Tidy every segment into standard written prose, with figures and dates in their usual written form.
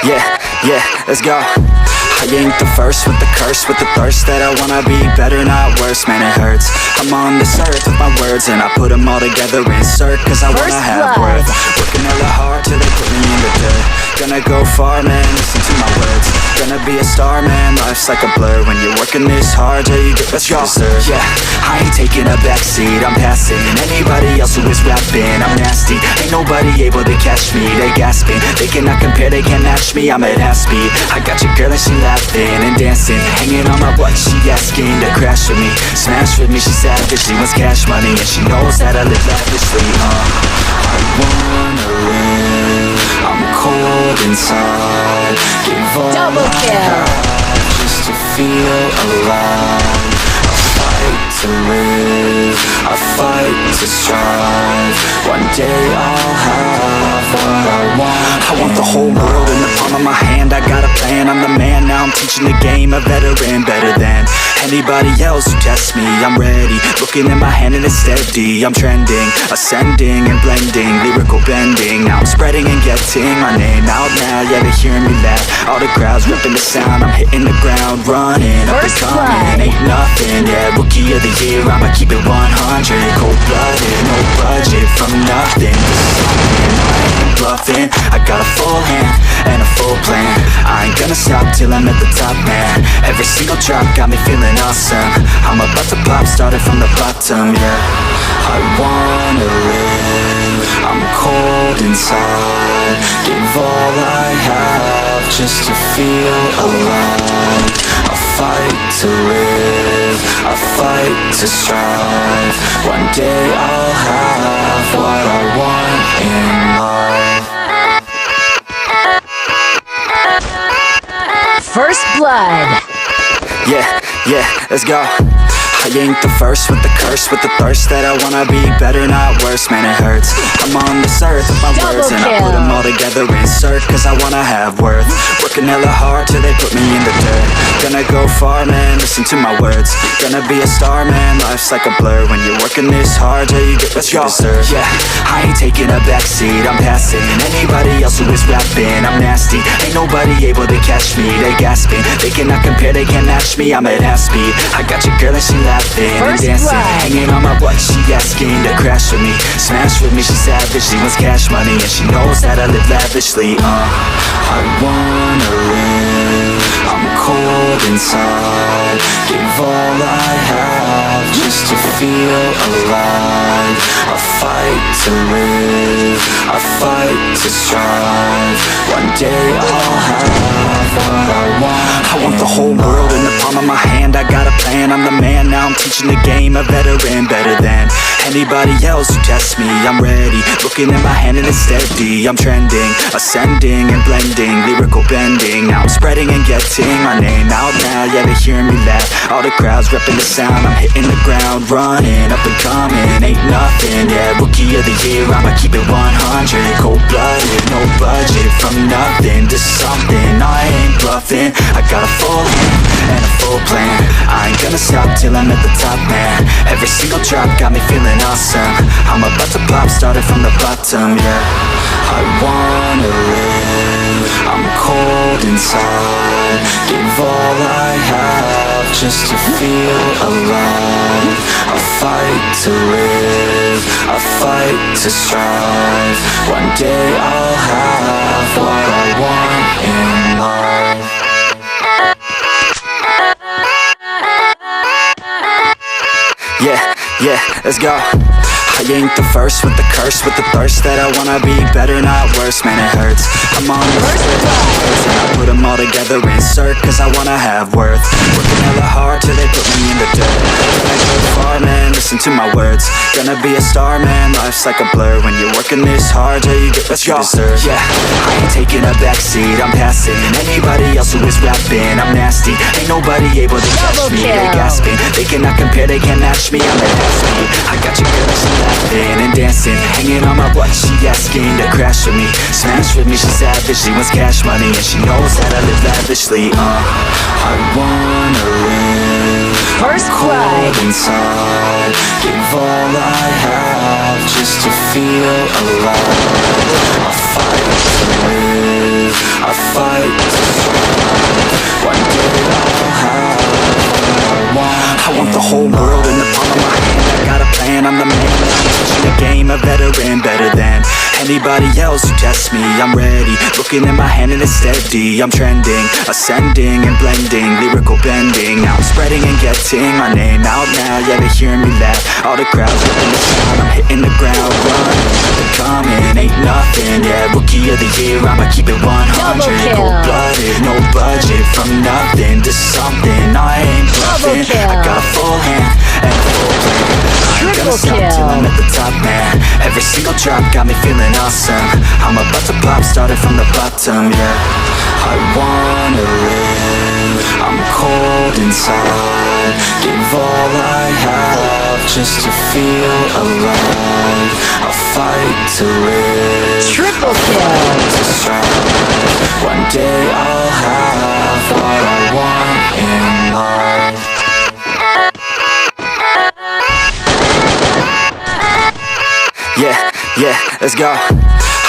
Yeah, let's go. I ain't the first with the curse, with the thirst that I wanna be better, not worse, man it hurts. I'm on this earth with my words and I put them all together, insert, cause I wanna have worth. Working hella hard till they put me in the dirt. Gonna go far, man, listen to my words. Gonna be a star, man, life's like a blur. When you're working this hard, yeah, you get what you deserve. Yeah, I ain't taking a backseat, I'm passing anybody else who is rapping. I'm nasty, ain't nobody able to catch me. They gasping, they cannot compare, they can't match me. I'm at half speed, I got your girl and she laughing and dancing, hanging on my butt, she asking to crash with me, smash with me. She savage, she wants cash money, and she knows that I live lavishly. I wanna live, I'm cold inside, give all Double I kill. have just to feel alive. I fight to live, I fight to strive. One day I'll have what I want. I want the whole world in the palm of my hand. I got a plan, I'm the man. Now I'm teaching the game, a veteran, better than anybody else who tests me. I'm ready, looking at my hand and it's steady. I'm trending, ascending and blending, lyrical bending. Now I'm spreading and getting my name out now. Yeah, they're hearing me laugh, all the crowds ripping the sound. I'm hitting the ground, running, up and coming, ain't nothing. Yeah, rookie of the year, I'ma keep it 100. Cold-blooded, no budget, from nothing to something. I ain't bluffing, I got a full hand and a full plan. I ain't gonna stop till I'm at the top, man. Every single drop got me feeling awesome. I'm about to pop, started from the bottom, yeah. I wanna live, I'm cold inside, give all I have just to feel alive. I fight to live, I fight to strive. One day I'll have what I want in life. First blood. Yeah, let's go. I ain't the first with the curse, with the thirst that I wanna be better, not worse, man it hurts. I'm on this earth with my words and I put them all together, insert, cause I wanna have worth. Working hella hard till they put me in the dirt. Gonna go far, man, listen to my words. Gonna be a star, man, life's like a blur. When you're working this hard, yeah, you get what you deserve. Yeah, I ain't taking a backseat, I'm passing anybody else who is rapping. I'm nasty, ain't nobody able to catch me. They gasping, they cannot compare, they can't match me. I'm at half speed, I got your girl and she laughing and dancing, hanging on my butt, she asking to crash with me, smash with me. She savage, she wants cash money, and she knows that I live lavishly. I wanna live, I'm cold inside, give all I have just to feel alive. I fight to live, I fight to strive. One day I'll have what I want. I want the whole world in the palm of my hand. I got a plan, I'm the man. Now I'm teaching the game, a veteran, better than anybody else who tests me. I'm ready, looking at my hand and it's steady. I'm trending, ascending and blending, lyrical bending. Now I'm spreading and getting my name out now. Yeah, they're hearing me laugh, all the crowds repping the sound. I'm hitting the ground, running, up and coming, ain't nothing. Yeah, rookie of the year, I'ma keep it 100. Cold-blooded, no budget, from nothing to something. I ain't bluffing, I got a full hand and a full plan. I ain't gonna stop till I'm at the top, man. Every single drop got me feeling awesome. I'm about to pop, started from the bottom, yeah. I wanna live, I'm cold inside, give all I have just to feel alive. I fight to live, I fight to strive. One day I'll have what I want in life. Yeah, let's go. I ain't the first with the curse, with the thirst that I wanna be better, not worse, man it hurts. I'm on the first and I put them all together, insert, cause I wanna have worth. Working hella hard till they put me in the dirt. Gonna go far, man, listen to my words. Gonna be a star, man, life's like a blur. When you're working this hard, yeah, you get what you deserve. Yeah, I ain't taking a backseat, I'm passing anybody else who is rapping. I'm nasty, ain't nobody able to catch me. They gasping, they cannot compare, they can't match me. I'm at half speed, I got your girl, she laughing and dancing, hanging on my butt, she asking to crash with me, smash with me. She savage, she wants cash money, and she knows that I live lavishly. I wanna live, First I'm cold inside, give all I have just to feel alive. I fight to live, I fight Anybody else who tests me, I'm ready. Looking at my hand and it's steady. I'm trending, ascending and blending, lyrical bending. Now I'm spreading and getting my name out now. Yeah, they hearing me laugh. All the crowds ripping the sound. I'm hitting the ground running. Coming, ain't nothing. Yeah, rookie of the year, I'ma keep it 100. Cold-blooded, no budget. From nothing to something, I ain't bluffing. I got a full hand and a full plan. I ain't gonna stop till I'm at the top, man. Every single drop got me feeling awesome. I'm about to pop, started from the bottom, yeah. I wanna live, I'm cold inside. Give all I have just to feel alive. I'll fight to live, triple kill, to strive. One day I'll have what I want in life. Yeah, let's go.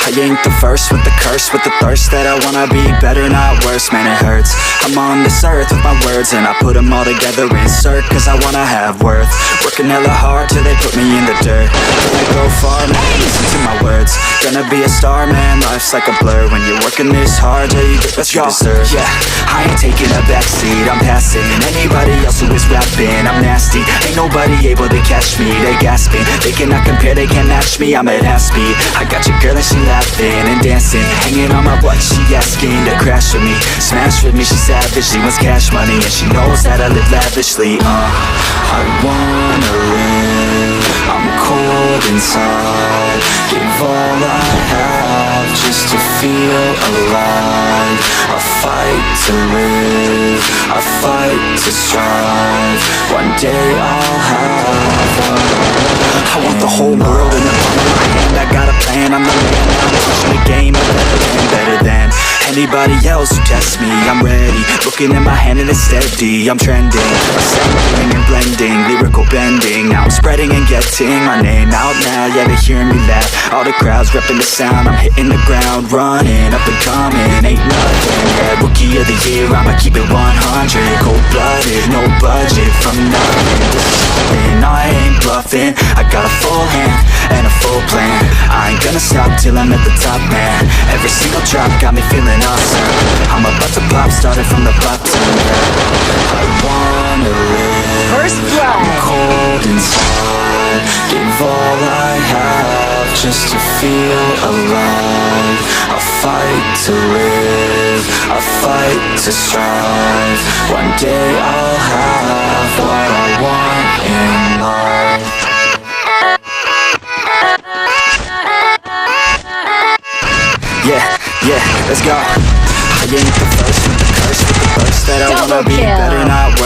I ain't the first with the curse, with the thirst that I wanna be better, not worse, man it hurts. I'm on this earth with my words and I put them all together, insert, cause I wanna have worth. Working hella hard till they put me in the dirt. Till I go far, man, listen to my words. Gonna be a star, man, life's like a blur. When you're working this hard till you get what you deserve. Yeah, I ain't taking a backseat, I'm passing anybody else who is rapping. I'm nasty, ain't nobody able to catch me. They gasping, they cannot compare, they can't match me. I'm at half speed, I got your girl and she laughing and dancing, hanging on my butt, she asking to crash with me, smash with me, she savage, she wants cash money, and she knows that I live lavishly, I wanna live, I'm cold inside, give all I have just to feel alive, I fight to live, I fight to strive, one day I'll have what I want the whole world in the palm of my hand, I got a plan, I'm the man, I'm pushing the game, I'm better than anybody else who tests me, I'm ready, looking at my hand and it's steady, I'm trending, assembling and blending, lyrical bending, now I'm spreading and getting my name out now, yeah they hearing me laugh, all the crowds repping the sound, I'm hitting the ground running, up and coming, ain't nothing, yeah rookie of the year, I'ma keep it 100, cold-blooded, no budget, from nothing to something, I ain't bluffing, I got a full hand and a full plan, I ain't gonna stop till I'm at the top, man, every single drop got me feeling awesome, I'm about to pop, started from the bottom, yeah. I wanna live, first blood, I'm cold inside, give all I have just to feel alive, I fight to live, I fight to strive, one day I'll have what I want in life. Yeah, let's go. I ain't the first with the curse, with the thirst that I wanna be better, not